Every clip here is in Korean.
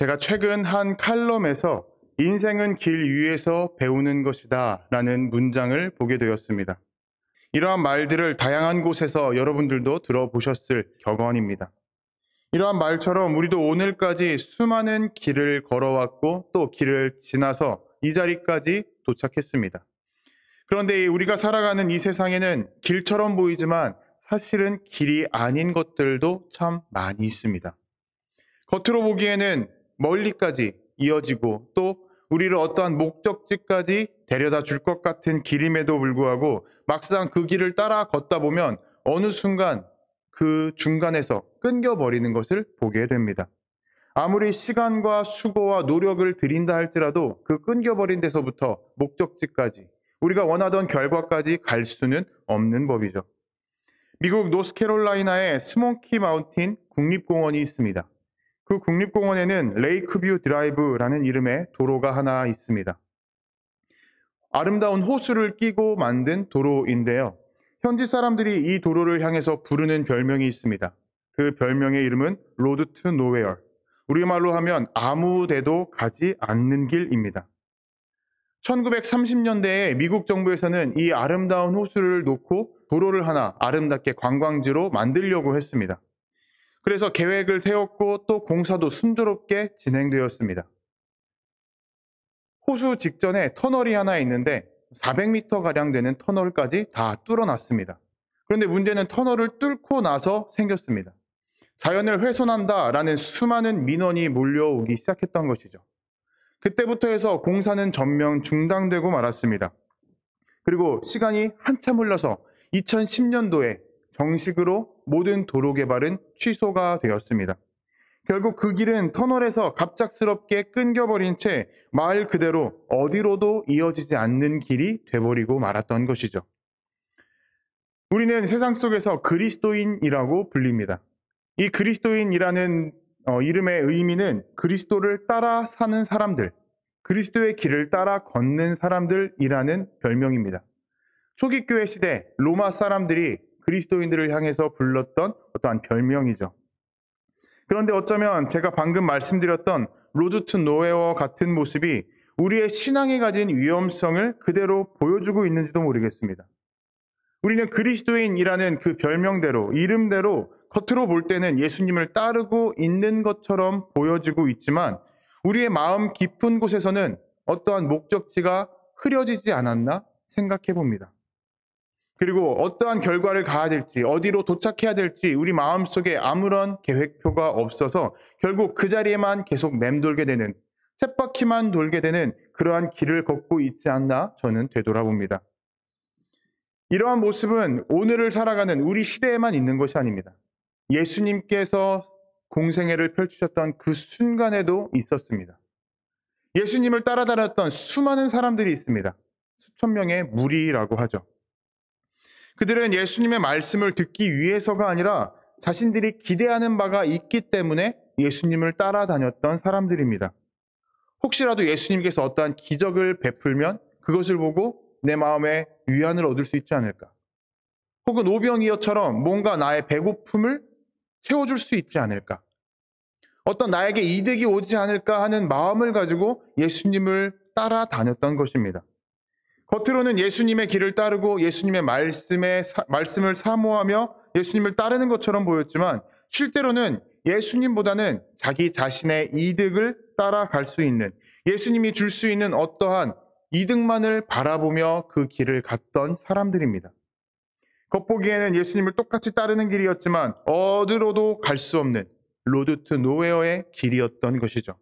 제가 최근 한 칼럼에서 인생은 길 위에서 배우는 것이다 라는 문장을 보게 되었습니다. 이러한 말들을 다양한 곳에서 여러분들도 들어보셨을 격언입니다. 이러한 말처럼 우리도 오늘까지 수많은 길을 걸어왔고 또 길을 지나서 이 자리까지 도착했습니다. 그런데 우리가 살아가는 이 세상에는 길처럼 보이지만 사실은 길이 아닌 것들도 참 많이 있습니다. 겉으로 보기에는 멀리까지 이어지고 또 우리를 어떠한 목적지까지 데려다 줄 것 같은 길임에도 불구하고 막상 그 길을 따라 걷다 보면 어느 순간 그 중간에서 끊겨버리는 것을 보게 됩니다. 아무리 시간과 수고와 노력을 들인다 할지라도 그 끊겨버린 데서부터 목적지까지 우리가 원하던 결과까지 갈 수는 없는 법이죠. 미국 노스캐롤라이나에 스모키 마운틴 국립공원이 있습니다. 그 국립공원에는 레이크뷰 드라이브라는 이름의 도로가 하나 있습니다. 아름다운 호수를 끼고 만든 도로인데요. 현지 사람들이 이 도로를 향해서 부르는 별명이 있습니다. 그 별명의 이름은 로드 투 노웨어. 우리말로 하면 아무 데도 가지 않는 길입니다. 1930년대에 미국 정부에서는 이 아름다운 호수를 놓고 도로를 하나 아름답게 관광지로 만들려고 했습니다. 그래서 계획을 세웠고 또 공사도 순조롭게 진행되었습니다. 호수 직전에 터널이 하나 있는데 400m가량 되는 터널까지 다 뚫어놨습니다. 그런데 문제는 터널을 뚫고 나서 생겼습니다. 자연을 훼손한다라는 수많은 민원이 몰려오기 시작했던 것이죠. 그때부터 해서 공사는 전면 중단되고 말았습니다. 그리고 시간이 한참 흘러서 2010년도에 정식으로 모든 도로 개발은 취소가 되었습니다. 결국 그 길은 터널에서 갑작스럽게 끊겨버린 채 말 그대로 어디로도 이어지지 않는 길이 돼버리고 말았던 것이죠. 우리는 세상 속에서 그리스도인이라고 불립니다. 이 그리스도인이라는 이름의 의미는 그리스도를 따라 사는 사람들, 그리스도의 길을 따라 걷는 사람들이라는 별명입니다. 초기 교회 시대 로마 사람들이 그리스도인들을 향해서 불렀던 어떠한 별명이죠. 그런데 어쩌면 제가 방금 말씀드렸던 로드 투 노웨어 같은 모습이 우리의 신앙이 가진 위험성을 그대로 보여주고 있는지도 모르겠습니다. 우리는 그리스도인이라는 그 별명대로, 이름대로 겉으로 볼 때는 예수님을 따르고 있는 것처럼 보여지고 있지만 우리의 마음 깊은 곳에서는 어떠한 목적지가 흐려지지 않았나 생각해 봅니다. 그리고 어떠한 결과를 가야 될지, 어디로 도착해야 될지 우리 마음속에 아무런 계획표가 없어서 결국 그 자리에만 계속 맴돌게 되는, 쳇바퀴만 돌게 되는 그러한 길을 걷고 있지 않나 저는 되돌아봅니다. 이러한 모습은 오늘을 살아가는 우리 시대에만 있는 것이 아닙니다. 예수님께서 공생애를 펼치셨던 그 순간에도 있었습니다. 예수님을 따라다녔던 수많은 사람들이 있습니다. 수천 명의 무리라고 하죠. 그들은 예수님의 말씀을 듣기 위해서가 아니라 자신들이 기대하는 바가 있기 때문에 예수님을 따라다녔던 사람들입니다. 혹시라도 예수님께서 어떠한 기적을 베풀면 그것을 보고 내 마음에 위안을 얻을 수 있지 않을까? 혹은 오병이어처럼 뭔가 나의 배고픔을 채워줄 수 있지 않을까? 어떤 나에게 이득이 오지 않을까 하는 마음을 가지고 예수님을 따라다녔던 것입니다. 겉으로는 예수님의 길을 따르고 예수님의 말씀을 사모하며 예수님을 따르는 것처럼 보였지만 실제로는 예수님보다는 자기 자신의 이득을 따라갈 수 있는, 예수님이 줄 수 있는 어떠한 이득만을 바라보며 그 길을 갔던 사람들입니다. 겉보기에는 예수님을 똑같이 따르는 길이었지만 어디로도 갈 수 없는 로드 투 노웨어의 길이었던 것이죠.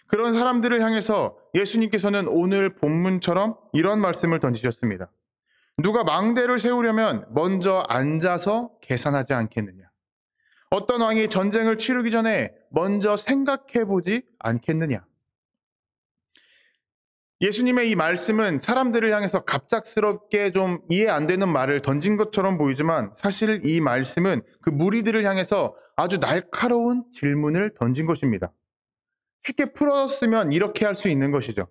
그런 사람들을 향해서 예수님께서는 오늘 본문처럼 이런 말씀을 던지셨습니다. 누가 망대를 세우려면 먼저 앉아서 계산하지 않겠느냐? 어떤 왕이 전쟁을 치르기 전에 먼저 생각해보지 않겠느냐? 예수님의 이 말씀은 사람들을 향해서 갑작스럽게 좀 이해 안 되는 말을 던진 것처럼 보이지만 사실 이 말씀은 그 무리들을 향해서 아주 날카로운 질문을 던진 것입니다. 쉽게 풀었으면 이렇게 할 수 있는 것이죠.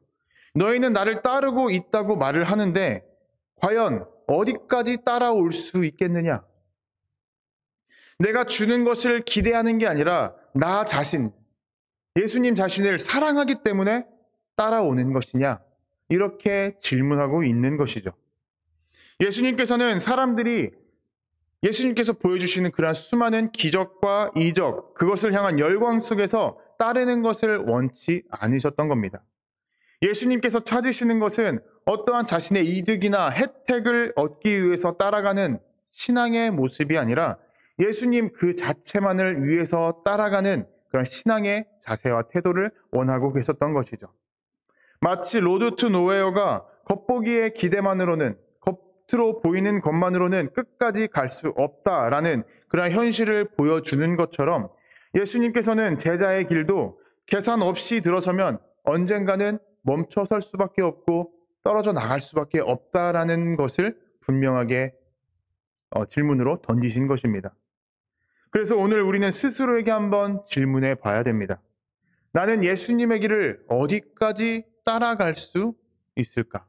너희는 나를 따르고 있다고 말을 하는데 과연 어디까지 따라올 수 있겠느냐? 내가 주는 것을 기대하는 게 아니라 나 자신, 예수님 자신을 사랑하기 때문에 따라오는 것이냐? 이렇게 질문하고 있는 것이죠. 예수님께서는 사람들이 예수님께서 보여주시는 그러한 수많은 기적과 이적, 그것을 향한 열광 속에서 따르는 것을 원치 않으셨던 겁니다. 예수님께서 찾으시는 것은 어떠한 자신의 이득이나 혜택을 얻기 위해서 따라가는 신앙의 모습이 아니라 예수님 그 자체만을 위해서 따라가는 그런 신앙의 자세와 태도를 원하고 계셨던 것이죠. 마치 로드 투 노웨어가 겉보기의 기대만으로는, 겉으로 보이는 것만으로는 끝까지 갈 수 없다라는 그런 현실을 보여주는 것처럼 예수님께서는 제자의 길도 계산 없이 들어서면 언젠가는 멈춰설 수밖에 없고 떨어져 나갈 수밖에 없다라는 것을 분명하게 질문으로 던지신 것입니다. 그래서 오늘 우리는 스스로에게 한번 질문해 봐야 됩니다. 나는 예수님의 길을 어디까지 따라갈 수 있을까?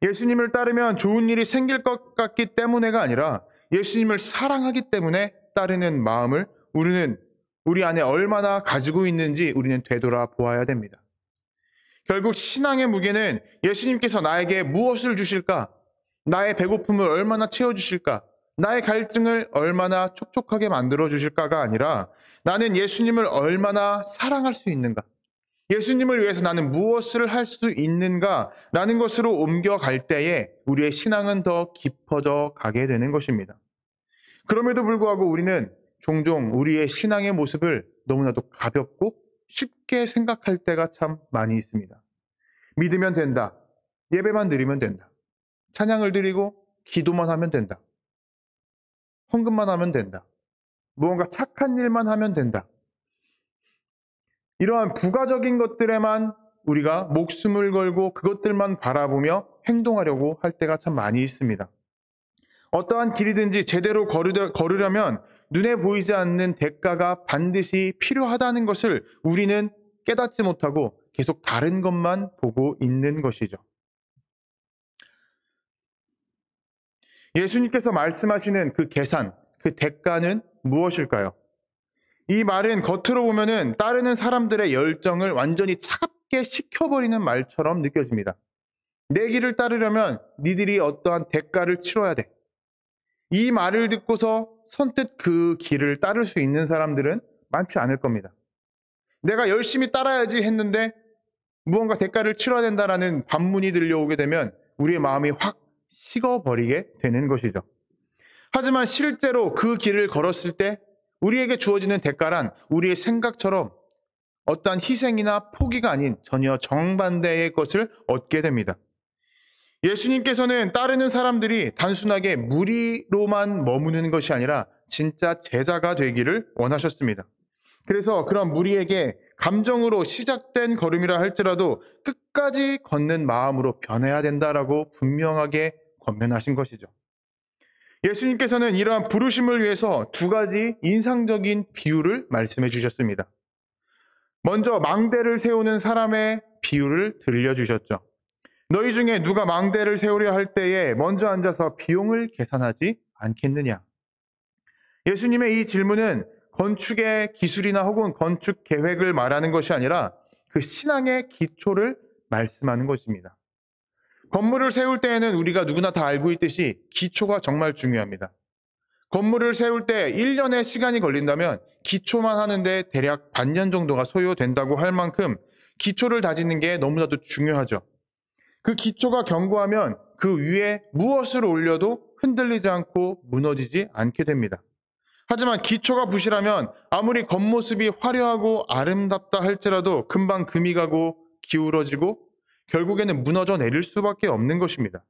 예수님을 따르면 좋은 일이 생길 것 같기 때문에가 아니라 예수님을 사랑하기 때문에 따르는 마음을 우리는 우리 안에 얼마나 가지고 있는지 우리는 되돌아 보아야 됩니다. 결국 신앙의 무게는 예수님께서 나에게 무엇을 주실까? 나의 배고픔을 얼마나 채워주실까? 나의 갈증을 얼마나 촉촉하게 만들어 주실까가 아니라 나는 예수님을 얼마나 사랑할 수 있는가? 예수님을 위해서 나는 무엇을 할 수 있는가? 라는 것으로 옮겨갈 때에 우리의 신앙은 더 깊어져 가게 되는 것입니다. 그럼에도 불구하고 우리는 종종 우리의 신앙의 모습을 너무나도 가볍고 쉽게 생각할 때가 참 많이 있습니다. 믿으면 된다. 예배만 드리면 된다. 찬양을 드리고 기도만 하면 된다. 헌금만 하면 된다. 무언가 착한 일만 하면 된다. 이러한 부가적인 것들에만 우리가 목숨을 걸고 그것들만 바라보며 행동하려고 할 때가 참 많이 있습니다. 어떠한 길이든지 제대로 걸으려면 눈에 보이지 않는 대가가 반드시 필요하다는 것을 우리는 깨닫지 못하고 계속 다른 것만 보고 있는 것이죠. 예수님께서 말씀하시는 그 계산, 그 대가는 무엇일까요? 이 말은 겉으로 보면은 따르는 사람들의 열정을 완전히 차갑게 식혀버리는 말처럼 느껴집니다. 내 길을 따르려면 니들이 어떠한 대가를 치러야 돼. 이 말을 듣고서 선뜻 그 길을 따를 수 있는 사람들은 많지 않을 겁니다. 내가 열심히 따라야지 했는데 무언가 대가를 치러야 된다라는 반문이 들려오게 되면 우리의 마음이 확 식어버리게 되는 것이죠. 하지만 실제로 그 길을 걸었을 때 우리에게 주어지는 대가란 우리의 생각처럼 어떠한 희생이나 포기가 아닌 전혀 정반대의 것을 얻게 됩니다. 예수님께서는 따르는 사람들이 단순하게 무리로만 머무는 것이 아니라 진짜 제자가 되기를 원하셨습니다. 그래서 그런 무리에게 감정으로 시작된 걸음이라 할지라도 끝까지 걷는 마음으로 변해야 된다라고 분명하게 권면하신 것이죠. 예수님께서는 이러한 부르심을 위해서 두 가지 인상적인 비유를 말씀해 주셨습니다. 먼저 망대를 세우는 사람의 비유를 들려주셨죠. 너희 중에 누가 망대를 세우려 할 때에 먼저 앉아서 비용을 계산하지 않겠느냐? 예수님의 이 질문은 건축의 기술이나 혹은 건축 계획을 말하는 것이 아니라 그 신앙의 기초를 말씀하는 것입니다. 건물을 세울 때에는 우리가 누구나 다 알고 있듯이 기초가 정말 중요합니다. 건물을 세울 때 1년의 시간이 걸린다면 기초만 하는데 대략 반년 정도가 소요된다고 할 만큼 기초를 다지는 게 너무나도 중요하죠. 그 기초가 견고하면 그 위에 무엇을 올려도 흔들리지 않고 무너지지 않게 됩니다. 하지만 기초가 부실하면 아무리 겉모습이 화려하고 아름답다 할지라도 금방 금이 가고 기울어지고 결국에는 무너져 내릴 수밖에 없는 것입니다.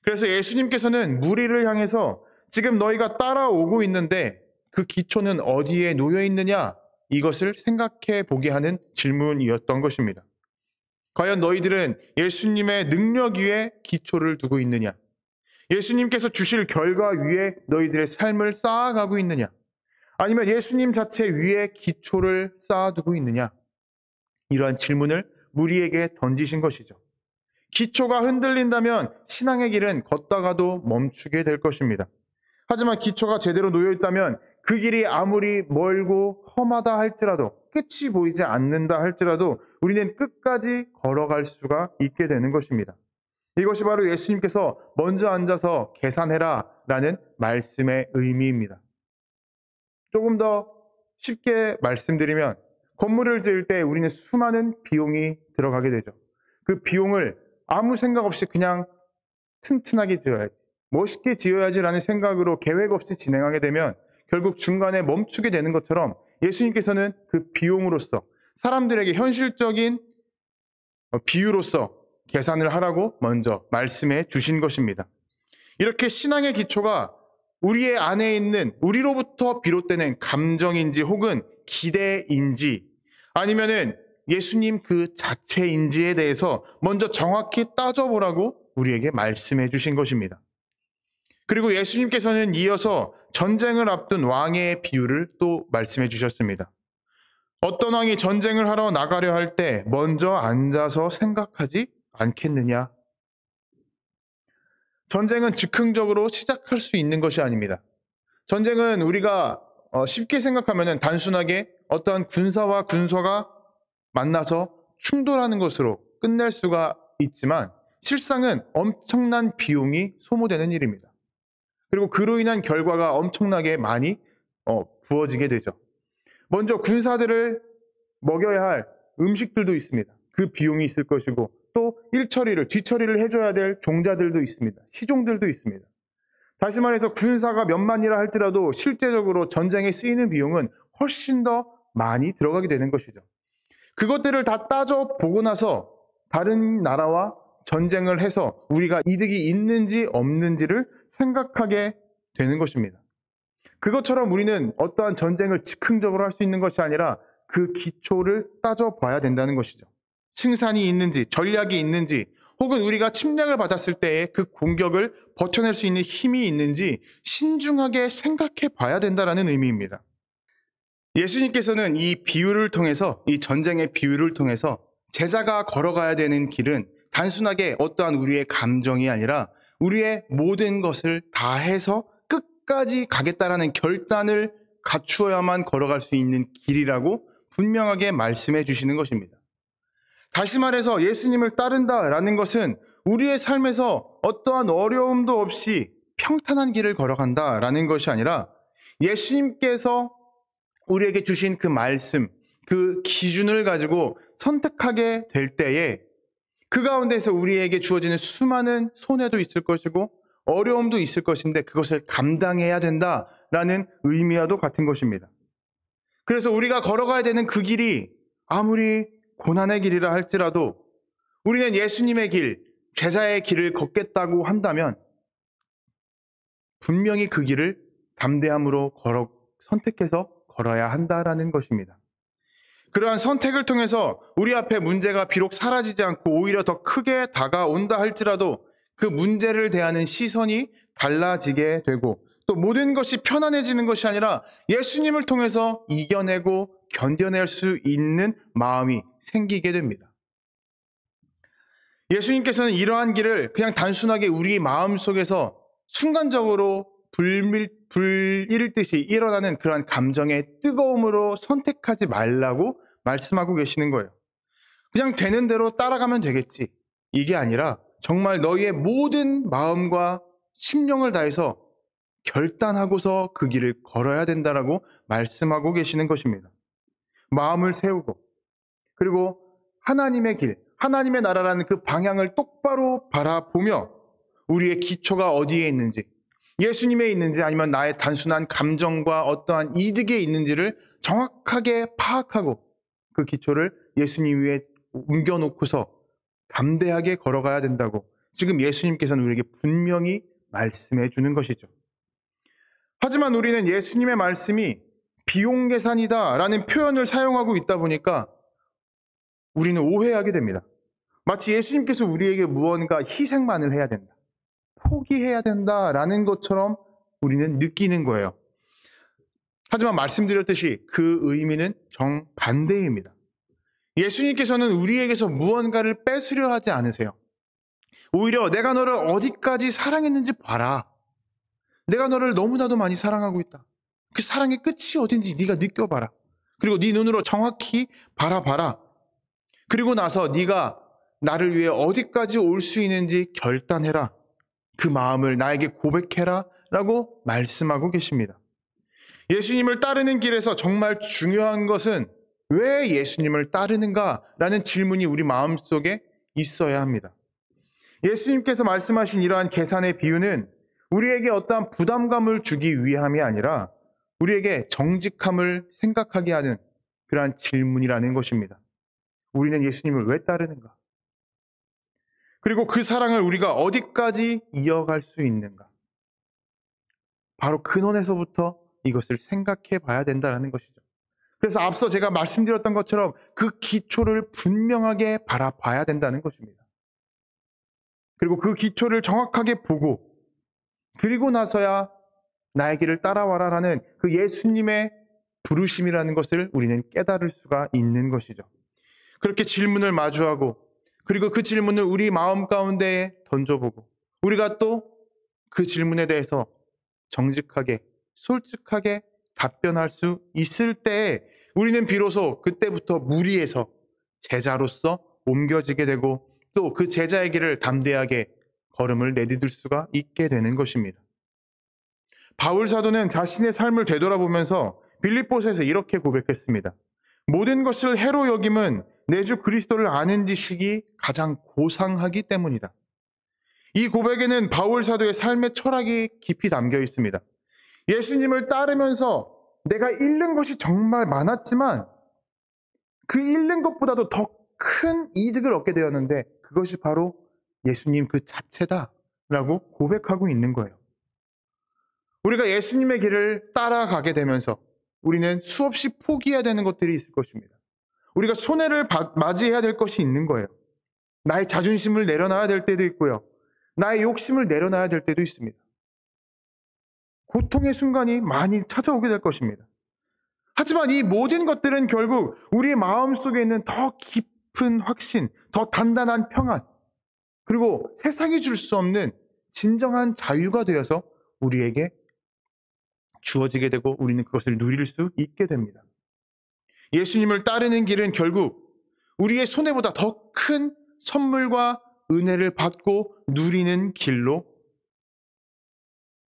그래서 예수님께서는 무리를 향해서 지금 너희가 따라오고 있는데 그 기초는 어디에 놓여 있느냐? 이것을 생각해 보게 하는 질문이었던 것입니다. 과연 너희들은 예수님의 능력 위에 기초를 두고 있느냐? 예수님께서 주실 결과 위에 너희들의 삶을 쌓아가고 있느냐? 아니면 예수님 자체 위에 기초를 쌓아두고 있느냐? 이러한 질문을 무리에게 던지신 것이죠. 기초가 흔들린다면 신앙의 길은 걷다가도 멈추게 될 것입니다. 하지만 기초가 제대로 놓여 있다면 그 길이 아무리 멀고 험하다 할지라도, 끝이 보이지 않는다 할지라도 우리는 끝까지 걸어갈 수가 있게 되는 것입니다. 이것이 바로 예수님께서 먼저 앉아서 계산해라 라는 말씀의 의미입니다. 조금 더 쉽게 말씀드리면, 건물을 지을 때 우리는 수많은 비용이 들어가게 되죠. 그 비용을 아무 생각 없이 그냥 튼튼하게 지어야지, 멋있게 지어야지라는 생각으로 계획 없이 진행하게 되면 결국 중간에 멈추게 되는 것처럼, 예수님께서는 그 비용으로서 사람들에게 현실적인 비유로서 계산을 하라고 먼저 말씀해 주신 것입니다. 이렇게 신앙의 기초가 우리의 안에 있는, 우리로부터 비롯되는 감정인지 혹은 기대인지 아니면은 예수님 그 자체인지에 대해서 먼저 정확히 따져보라고 우리에게 말씀해 주신 것입니다. 그리고 예수님께서는 이어서 전쟁을 앞둔 왕의 비유를 또 말씀해 주셨습니다. 어떤 왕이 전쟁을 하러 나가려 할 때 먼저 앉아서 생각하지 않겠느냐? 전쟁은 즉흥적으로 시작할 수 있는 것이 아닙니다. 전쟁은 우리가 쉽게 생각하면 단순하게 어떠한 군사와 군사가 만나서 충돌하는 것으로 끝낼 수가 있지만, 실상은 엄청난 비용이 소모되는 일입니다. 그리고 그로 인한 결과가 엄청나게 많이 부어지게 되죠. 먼저 군사들을 먹여야 할 음식들도 있습니다. 그 비용이 있을 것이고, 또 일처리를, 뒤처리를 해줘야 될 종자들도 있습니다. 시종들도 있습니다. 다시 말해서 군사가 몇만이라 할지라도 실제적으로 전쟁에 쓰이는 비용은 훨씬 더 많이 들어가게 되는 것이죠. 그것들을 다 따져보고 나서 다른 나라와 전쟁을 해서 우리가 이득이 있는지 없는지를 생각하게 되는 것입니다. 그것처럼 우리는 어떠한 전쟁을 즉흥적으로 할 수 있는 것이 아니라 그 기초를 따져봐야 된다는 것이죠. 승산이 있는지, 전략이 있는지, 혹은 우리가 침략을 받았을 때에 그 공격을 버텨낼 수 있는 힘이 있는지 신중하게 생각해 봐야 된다는 의미입니다. 예수님께서는 이 비유를 통해서, 이 전쟁의 비유를 통해서 제자가 걸어가야 되는 길은 단순하게 어떠한 우리의 감정이 아니라 우리의 모든 것을 다해서 끝까지 가겠다라는 결단을 갖추어야만 걸어갈 수 있는 길이라고 분명하게 말씀해 주시는 것입니다. 다시 말해서 예수님을 따른다라는 것은 우리의 삶에서 어떠한 어려움도 없이 평탄한 길을 걸어간다라는 것이 아니라, 예수님께서 우리에게 주신 그 말씀, 그 기준을 가지고 선택하게 될 때에 그 가운데서 우리에게 주어지는 수많은 손해도 있을 것이고 어려움도 있을 것인데 그것을 감당해야 된다라는 의미와도 같은 것입니다. 그래서 우리가 걸어가야 되는 그 길이 아무리 고난의 길이라 할지라도 우리는 예수님의 길, 제자의 길을 걷겠다고 한다면 분명히 그 길을 담대함으로 선택해서 걸어야 한다라는 것입니다. 그러한 선택을 통해서 우리 앞에 문제가 비록 사라지지 않고 오히려 더 크게 다가온다 할지라도 그 문제를 대하는 시선이 달라지게 되고, 또 모든 것이 편안해지는 것이 아니라 예수님을 통해서 이겨내고 견뎌낼 수 있는 마음이 생기게 됩니다. 예수님께서는 이러한 길을 그냥 단순하게 우리 마음속에서 순간적으로 불이르듯이 일어나는 그러한 감정의 뜨거움으로 선택하지 말라고 말씀하고 계시는 거예요. 그냥 되는 대로 따라가면 되겠지, 이게 아니라 정말 너희의 모든 마음과 심령을 다해서 결단하고서 그 길을 걸어야 된다라고 말씀하고 계시는 것입니다. 마음을 세우고, 그리고 하나님의 길, 하나님의 나라라는 그 방향을 똑바로 바라보며 우리의 기초가 어디에 있는지, 예수님에 있는지 아니면 나의 단순한 감정과 어떠한 이득에 있는지를 정확하게 파악하고 그 기초를 예수님 위에 옮겨놓고서 담대하게 걸어가야 된다고 지금 예수님께서는 우리에게 분명히 말씀해 주는 것이죠. 하지만 우리는 예수님의 말씀이 비용 계산이다 라는 표현을 사용하고 있다 보니까 우리는 오해하게 됩니다. 마치 예수님께서 우리에게 무언가 희생만을 해야 된다, 포기해야 된다라는 것처럼 우리는 느끼는 거예요. 하지만 말씀드렸듯이 그 의미는 정반대입니다. 예수님께서는 우리에게서 무언가를 뺏으려 하지 않으세요. 오히려 내가 너를 어디까지 사랑했는지 봐라. 내가 너를 너무나도 많이 사랑하고 있다. 그 사랑의 끝이 어딘지 네가 느껴봐라. 그리고 네 눈으로 정확히 바라봐라. 그리고 나서 네가 나를 위해 어디까지 올 수 있는지 결단해라. 그 마음을 나에게 고백해라 라고 말씀하고 계십니다. 예수님을 따르는 길에서 정말 중요한 것은 왜 예수님을 따르는가라는 질문이 우리 마음속에 있어야 합니다. 예수님께서 말씀하신 이러한 계산의 비유는 우리에게 어떠한 부담감을 주기 위함이 아니라 우리에게 정직함을 생각하게 하는 그러한 질문이라는 것입니다. 우리는 예수님을 왜 따르는가? 그리고 그 사랑을 우리가 어디까지 이어갈 수 있는가? 바로 근원에서부터 이것을 생각해 봐야 된다는 것이죠. 그래서 앞서 제가 말씀드렸던 것처럼 그 기초를 분명하게 바라봐야 된다는 것입니다. 그리고 그 기초를 정확하게 보고 그리고 나서야 나의 길을 따라와라라는 그 예수님의 부르심이라는 것을 우리는 깨달을 수가 있는 것이죠. 그렇게 질문을 마주하고 그리고 그 질문을 우리 마음 가운데에 던져보고 우리가 또 그 질문에 대해서 정직하게 솔직하게 답변할 수 있을 때에 우리는 비로소 그때부터 무리에서 제자로서 옮겨지게 되고 또 그 제자의 길을 담대하게 걸음을 내디딜 수가 있게 되는 것입니다. 바울 사도는 자신의 삶을 되돌아보면서 빌립보서에서 이렇게 고백했습니다. 모든 것을 해로 여김은 내 주 그리스도를 아는 지식이 가장 고상하기 때문이다. 이 고백에는 바울 사도의 삶의 철학이 깊이 담겨 있습니다. 예수님을 따르면서 내가 잃는 것이 정말 많았지만 그 잃는 것보다도 더 큰 이득을 얻게 되었는데 그것이 바로 예수님 그 자체다라고 고백하고 있는 거예요. 우리가 예수님의 길을 따라가게 되면서 우리는 수없이 포기해야 되는 것들이 있을 것입니다. 우리가 손해를 맞이해야 될 것이 있는 거예요. 나의 자존심을 내려놔야 될 때도 있고요. 나의 욕심을 내려놔야 될 때도 있습니다. 고통의 순간이 많이 찾아오게 될 것입니다. 하지만 이 모든 것들은 결국 우리의 마음속에 있는 더 깊은 확신, 더 단단한 평안, 그리고 세상이 줄 수 없는 진정한 자유가 되어서 우리에게 주어지게 되고 우리는 그것을 누릴 수 있게 됩니다. 예수님을 따르는 길은 결국 우리의 손해보다 더 큰 선물과 은혜를 받고 누리는 길로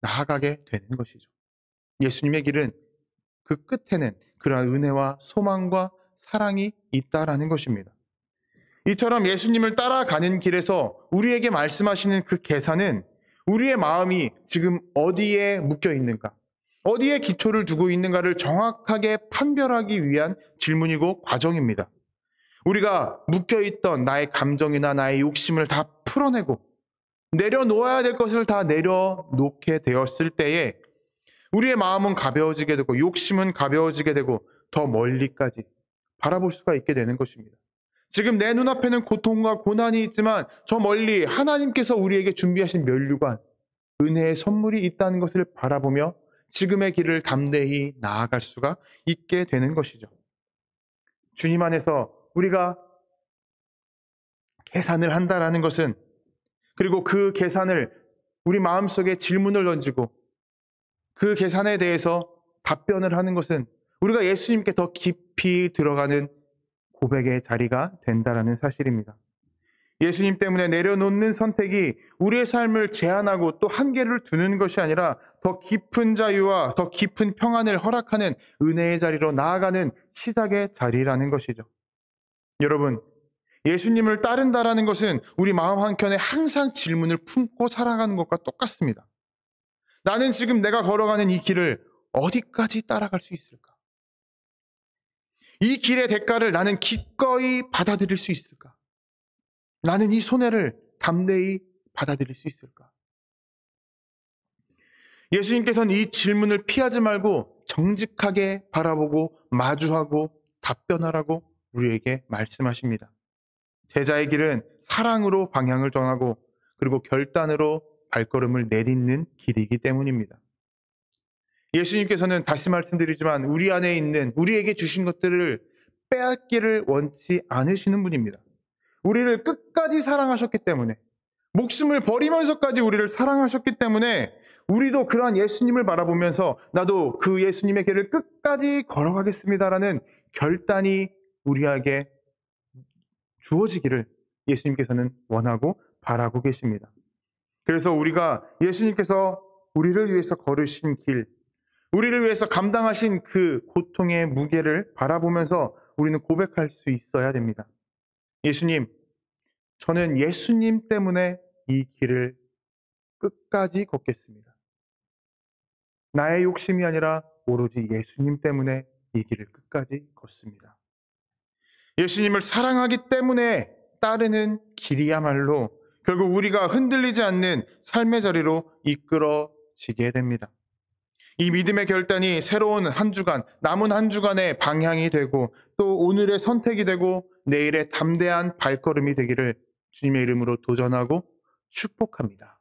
나아가게 되는 것이죠. 예수님의 길은 그 끝에는 그러한 은혜와 소망과 사랑이 있다라는 것입니다. 이처럼 예수님을 따라가는 길에서 우리에게 말씀하시는 그 계산은 우리의 마음이 지금 어디에 묶여 있는가, 어디에 기초를 두고 있는가를 정확하게 판별하기 위한 질문이고 과정입니다. 우리가 묶여있던 나의 감정이나 나의 욕심을 다 풀어내고 내려놓아야 될 것을 다 내려놓게 되었을 때에 우리의 마음은 가벼워지게 되고 욕심은 가벼워지게 되고 더 멀리까지 바라볼 수가 있게 되는 것입니다. 지금 내 눈앞에는 고통과 고난이 있지만 저 멀리 하나님께서 우리에게 준비하신 면류관, 은혜의 선물이 있다는 것을 바라보며 지금의 길을 담대히 나아갈 수가 있게 되는 것이죠. 주님 안에서 우리가 계산을 한다라는 것은, 그리고 그 계산을 우리 마음속에 질문을 던지고 그 계산에 대해서 답변을 하는 것은 우리가 예수님께 더 깊이 들어가는 고백의 자리가 된다라는 사실입니다. 예수님 때문에 내려놓는 선택이 우리의 삶을 제한하고 또 한계를 두는 것이 아니라 더 깊은 자유와 더 깊은 평안을 허락하는 은혜의 자리로 나아가는 시작의 자리라는 것이죠. 여러분, 예수님을 따른다라는 것은 우리 마음 한켠에 항상 질문을 품고 살아가는 것과 똑같습니다. 나는 지금 내가 걸어가는 이 길을 어디까지 따라갈 수 있을까? 이 길의 대가를 나는 기꺼이 받아들일 수 있을까? 나는 이 손해를 담대히 받아들일 수 있을까? 예수님께서는 이 질문을 피하지 말고 정직하게 바라보고 마주하고 답변하라고 우리에게 말씀하십니다. 제자의 길은 사랑으로 방향을 정하고 그리고 결단으로 발걸음을 내딛는 길이기 때문입니다. 예수님께서는 다시 말씀드리지만 우리 안에 있는 우리에게 주신 것들을 빼앗기를 원치 않으시는 분입니다. 우리를 끝까지 사랑하셨기 때문에, 목숨을 버리면서까지 우리를 사랑하셨기 때문에 우리도 그러한 예수님을 바라보면서 나도 그 예수님의 길을 끝까지 걸어가겠습니다라는 결단이 우리에게 주어지기를 예수님께서는 원하고 바라고 계십니다. 그래서 우리가 예수님께서 우리를 위해서 걸으신 길, 우리를 위해서 감당하신 그 고통의 무게를 바라보면서 우리는 고백할 수 있어야 됩니다. 예수님, 저는 예수님 때문에 이 길을 끝까지 걷겠습니다. 나의 욕심이 아니라 오로지 예수님 때문에 이 길을 끝까지 걷습니다. 예수님을 사랑하기 때문에 따르는 길이야말로 결국 우리가 흔들리지 않는 삶의 자리로 이끌어지게 됩니다. 이 믿음의 결단이 새로운 한 주간, 남은 한 주간의 방향이 되고 또 오늘의 선택이 되고 내일의 담대한 발걸음이 되기를 주님의 이름으로 도전하고 축복합니다.